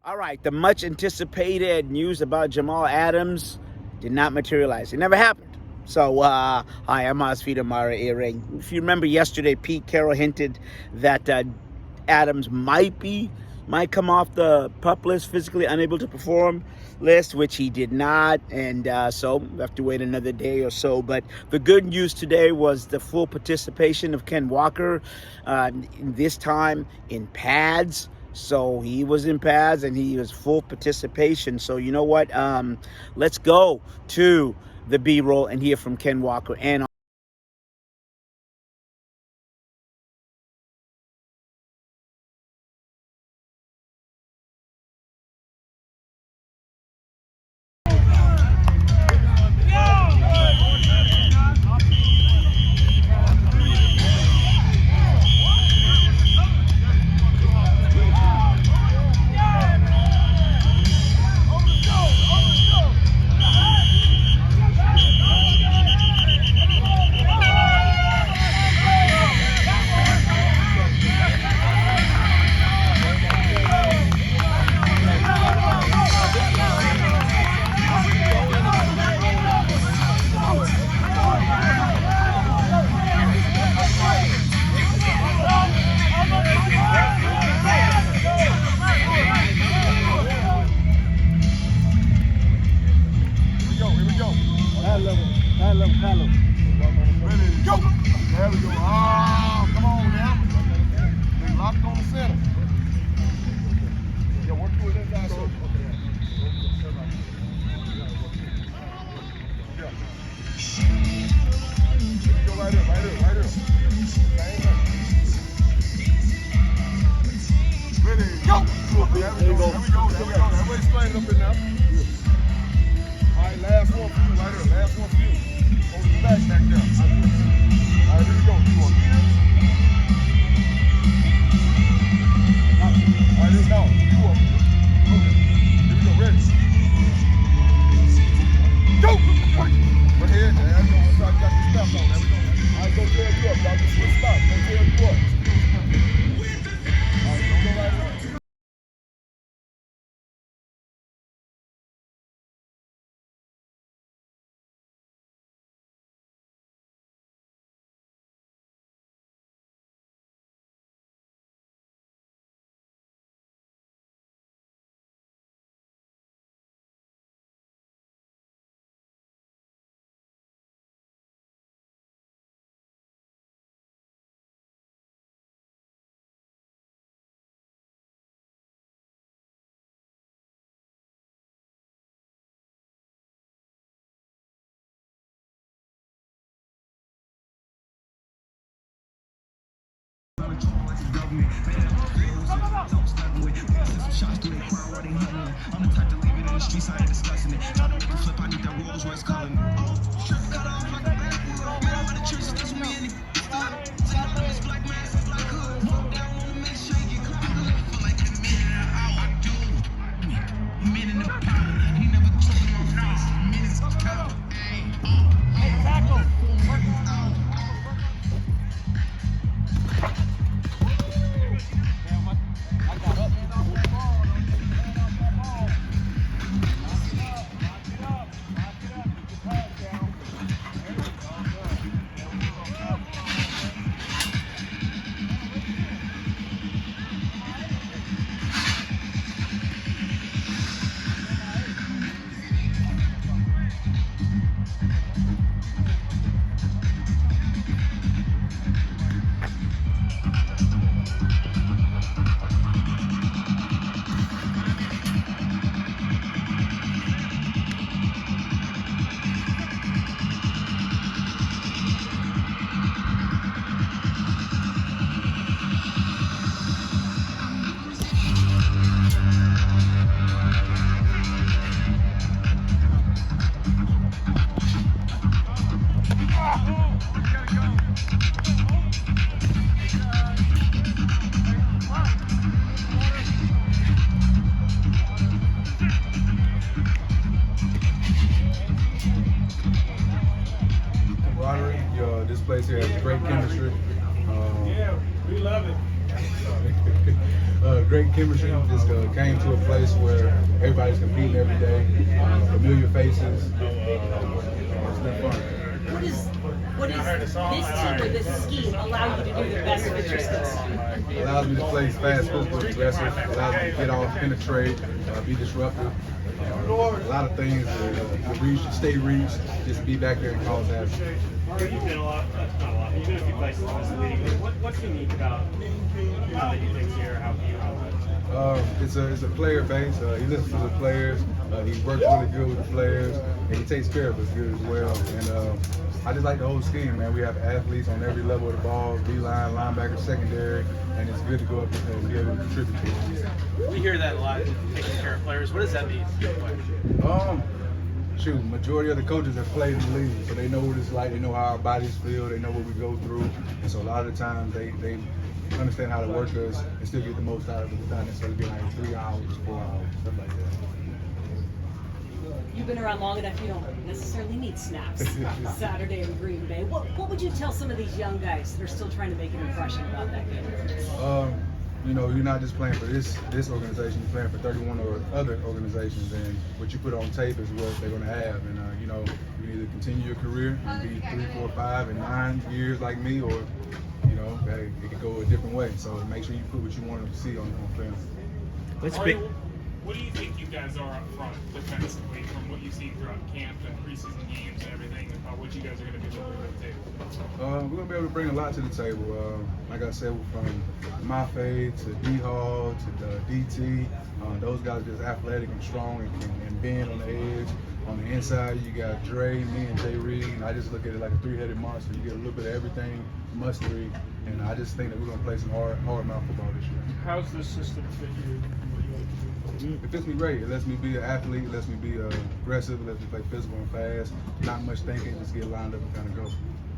All right, the much anticipated news about Jamal Adams did not materialize. It never happened. So, hi, I'm Osvita Mara Earring. If you remember yesterday, Pete Carroll hinted that Adams might come off the PUP list, physically unable to perform list, which he did not, and so we have to wait another day or so. But the good news today was the full participation of Ken Walker, this time in pads. So he was in pads and he was full participation. So you know what? Let's go to the B-roll and hear from Ken Walker and this place here has great chemistry. Yeah, we love it. Great great chemistry. Just came to a place where everybody's competing every day, familiar faces. It's been fun. What does this team or this scheme allow you to do the best with your skills? It allows me to play fast, physical, aggressive. It allows me to get off, penetrate, be disruptive. A lot of things to reach, stay reached, just be back there and cause havoc. You've been you've been a few places in this league. What's unique about how they do things here? How you It's a player base. He listens to the players. He works really good with the players, and he takes care of us good as well. And I just like the whole scheme, man. We have athletes on every level of the ball, D-line, linebacker, secondary, and it's good to go up and be able to contribute to it. We hear that a lot, taking care of players. What does that mean to your player? Shoot, majority of the coaches have played in the league, so they know what it's like. They know how our bodies feel. They know what we go through, and so a lot of the times they understand how to work us and still get the most out of it without necessarily being like 3 hours, 4 hours, stuff like that. You've been around long enough, you don't necessarily need snaps. Saturday in Green Bay. What would you tell some of these young guys that are still trying to make an impression about that game? You know, you're not just playing for this organization, you're playing for 31 or other organizations, and what you put on tape is what they're going to have. And, you know, you can either continue your career and be 3, 4, 5, and 9 years like me, or, you know, hey, it could go a different way. So make sure you put what you want to see on film. What do you think you guys are up front defensively from what you've seen throughout camp and preseason games and everything, about what you guys are going to be able to bring to the table? We're going to be able to bring a lot to the table. Like I said, from Mafe to D-Hall to DT, those guys are just athletic and strong and bend on the edge. On the inside, you got Dre, me, and Jay Reed. And I just look at it like a 3-headed monster. You get a little bit of everything, mustery, and I just think that we're going to play some hard mouth football this year. How's this system fit you? It fits me great. It lets me be an athlete. It lets me be aggressive. It lets me play physical and fast. Not much thinking. Just get lined up and kind of go.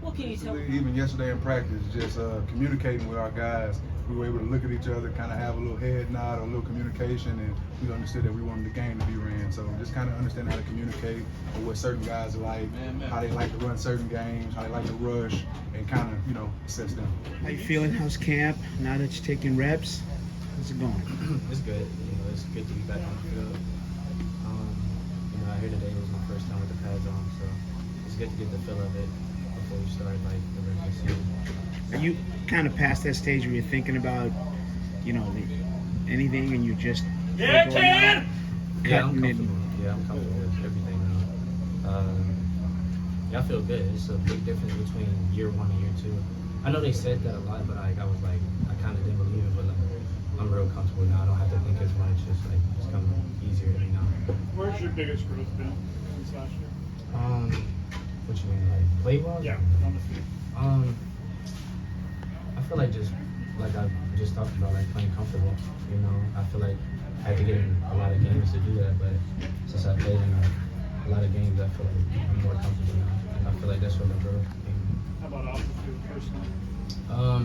What can you tell? Even yesterday in practice, just communicating with our guys, we were able to look at each other, kind of have a little head nod or a little communication, and we understood that we wanted the game to be ran. So just kind of understand how to communicate or what certain guys are like, how they like to run certain games, how they like to rush, and kind of, you know, assess them. How you feeling? How's camp? Now that you're taking reps, how's it going? It's good. You know, it's good to be back on the field. You know, I hear today was my first time with the pads on, so it's good to get the feel of it before we start like the regular season. Are you kind of past that stage where you're thinking about, you know, anything, and you're just Yeah, going Ken! out, Yeah, I'm cutting it? comfortable. Yeah, I'm comfortable with everything now. Yeah, I feel good. It's a big difference between year 1 and year 2. I know they said that a lot, but I was like, I kind of didn't believe it, but like, I'm real comfortable now. I don't have to think as much. It's coming easier to me now. Where's your biggest growth been since last year? What you mean, like play-wise? Yeah, on the field. I feel like just like I just talked about, like playing comfortable. You know, I feel like I had to get in a lot of games to do that, but since I played in a lot of games, I feel like I'm more comfortable now. And I feel like that's where my growth came. How about off the field personally?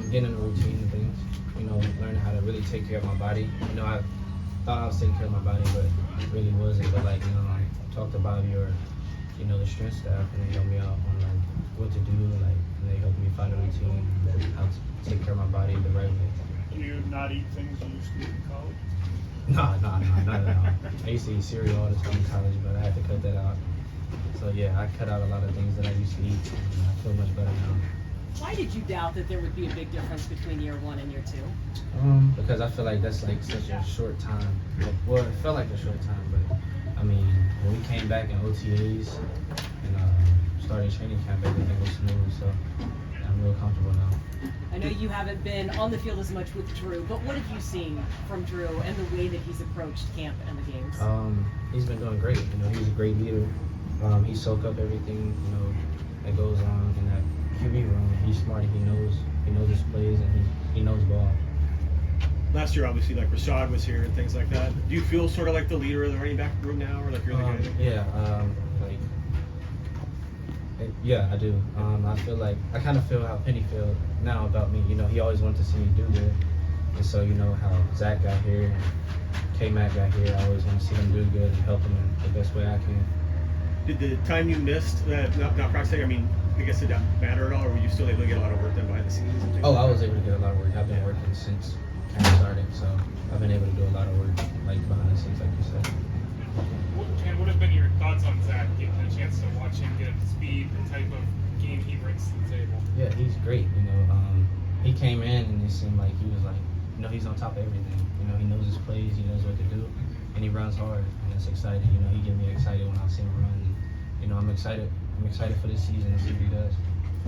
Getting in the routine and things. You know, learning how to really take care of my body. You know, I thought I was taking care of my body, but it really wasn't. But like, you know, I talked to Bobby or, you know, the strength staff, and they helped me out on like what to do, like, and they helped me find a routine, how to take care of my body the right way. Do you not eat things you used to eat in college? No, not at all. I used to eat cereal all the time in college, but I had to cut that out. So yeah, I cut out a lot of things that I used to eat, and I feel much better now. Why did you doubt that there would be a big difference between year 1 and year 2? Because I feel like that's like such a short time. Well, it felt like a short time, but I mean, when we came back in OTAs and started training camp, everything was smooth. So I'm real comfortable now. I know you haven't been on the field as much with Drew, but what have you seen from Drew and the way that he's approached camp and the games? He's been doing great. You know, he's a great leader. He soaks up everything, you know, that goes on in that QB room. He's smart. He knows his plays, and he knows ball. Last year, obviously, like Rashad was here and things like that. Do you feel sort of like the leader of the running back room now, or like you're the guy? Yeah, yeah, I do. I feel like I kind of feel how Penny feels now about me. You know, he always wanted to see me do good, and so you know how Zach got here, and K-Mac got here. I always want to see them do good and help them in the best way I can. Did the time you missed not practicing? I mean, I guess it didn't matter at all, or were you still able to get a lot of work done behind the scenes? And things Oh, like I that? was able to get a lot of work. I've been working since kind of started. So I've been able to do a lot of work, like behind the scenes, like you said. And what have been your thoughts on Zach, getting a chance to watch him get up to speed, the type of game he brings to the table? Yeah, he's great. He came in and it seemed like he was like, he's on top of everything. He knows his plays, he knows what to do, and he runs hard, and it's exciting. He get me excited when I see him run. And, I'm excited. I'm excited for this season to see what he does.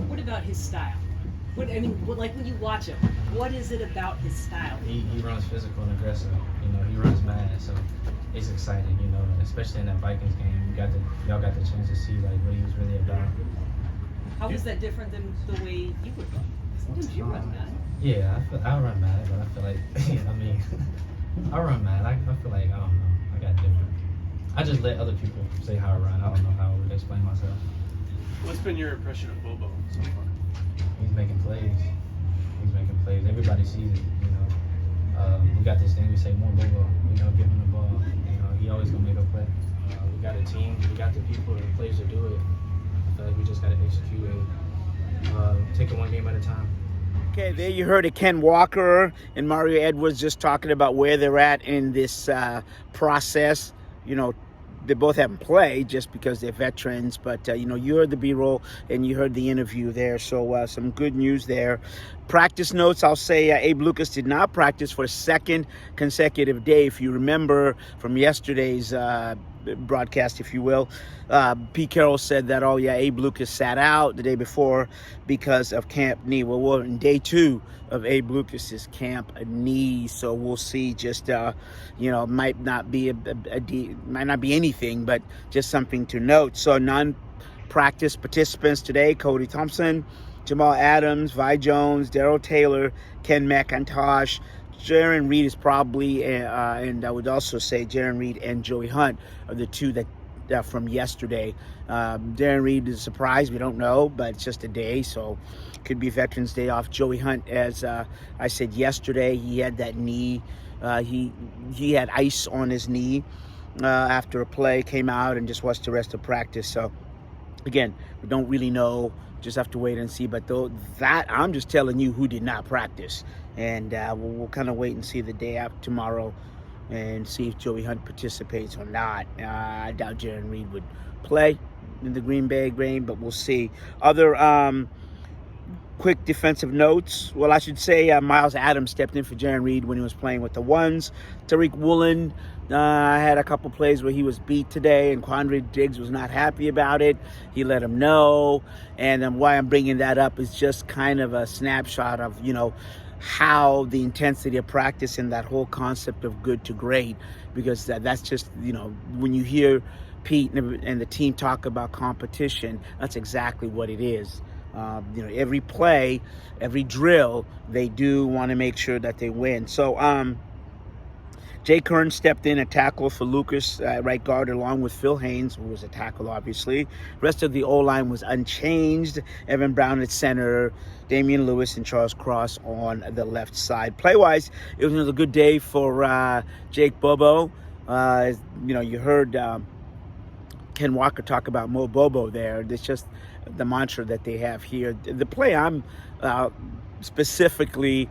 What about his style? Like when you watch him, what is it about his style? He runs physical and aggressive. He runs mad, so it's exciting. Especially in that Vikings game, y'all got the chance to see like what he was really about. How was that different than the way you would run? Sometimes you run mad. Yeah, I run mad, but I feel like I run mad. I feel like I don't know. I got different. I just let other people say how I run. I don't know how I would explain myself. What's been your impression of Bobo so far? He's making plays. Everybody sees it. We got this thing. We say more Bobo. Give him the ball. He always gonna make a play. We got a team. We got the people and the players to do it. I feel like we just gotta execute it. Take it one game at a time. Okay, there you heard it. Ken Walker and Mario Edwards just talking about where they're at in this process. They both haven't played just because they're veterans, but you heard the B-roll and you heard the interview there, so some good news there. Practice notes, I'll say Abe Lucas did not practice for a second consecutive day. If you remember from yesterday's broadcast, if you will, Pete Carroll said that, Abe Lucas sat out the day before because of camp knee. Well, we're in day 2 of Abe Lucas's camp knee, so we'll see. Just might not be might not be anything, but just something to note. So non-practice participants today: Cody Thompson, Jamal Adams, Vi Jones, Darrell Taylor, Ken McIntosh. Jarran Reed is probably, and I would also say Jarran Reed and Joey Hunt are the two that from yesterday. Jarran Reed is a surprise. We don't know, but it's just a day, so could be Veterans Day off. Joey Hunt, as I said yesterday, he had that knee. He had ice on his knee after a play, came out and just watched the rest of practice. So again, we don't really know. Just have to wait and see. But that I'm just telling you who did not practice, and we'll kind of wait and see the day after tomorrow and see if Joey Hunt participates or not. I doubt Jarran Reed would play in the Green Bay game, but we'll see. Other quick defensive notes. Well, I should say Miles Adams stepped in for Jarran Reed when he was playing with the ones. Tariq Woolen had a couple plays where he was beat today, and Quandre Diggs was not happy about it. He let him know. And why I'm bringing that up is just kind of a snapshot of, how the intensity of practice and that whole concept of good to great, because that's just, when you hear Pete and the team talk about competition, that's exactly what it is. Every play, every drill, they do want to make sure that they win. So Jay Kern stepped in a tackle for Lucas right guard, along with Phil Haynes, who was a tackle, obviously. Rest of the O-line was unchanged. Evan Brown at center, Damian Lewis and Charles Cross on the left side. Play-wise, it was another good day for Jake Bobo. You heard Ken Walker talk about Mo Bobo there. It's just the mantra that they have here. The play I'm specifically,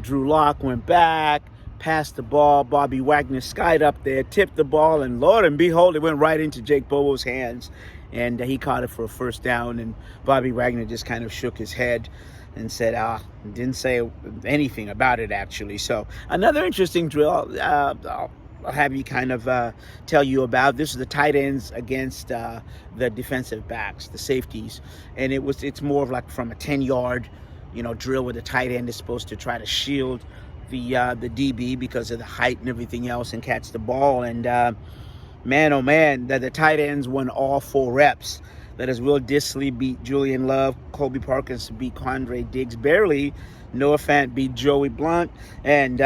Drew Lock went back, passed the ball. Bobby Wagner skied up there, tipped the ball, and Lord and behold, it went right into Jake Bobo's hands. And he caught it for a first down, and Bobby Wagner just kind of shook his head and said, didn't say anything about it, actually. So another interesting drill I'll have you kind of tell you about. This is the tight ends against the defensive backs, the safeties. And it's more of like from a 10-yard, drill where the tight end is supposed to try to shield the DB because of the height and everything else and catch the ball. And man, oh man, that the tight ends won all 4 reps. That is, Will Dissly beat Julian Love, Colby Parkinson beat Quandre Diggs barely, Noah Fant beat Joey Blunt, and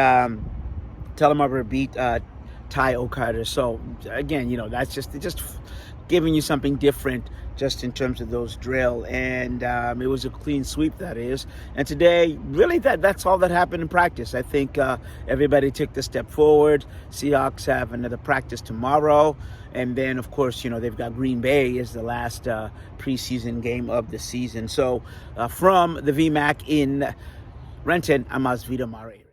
Telemarber beat Ty O'Carter. So again, that's just giving you something different just in terms of those drill. And it was a clean sweep, that is. And today, really, that's all that happened in practice. I think everybody took the step forward. Seahawks have another practice tomorrow. And then, of course, they've got Green Bay as the last preseason game of the season. So from the VMAC in Renton, I'm Osvita Mare.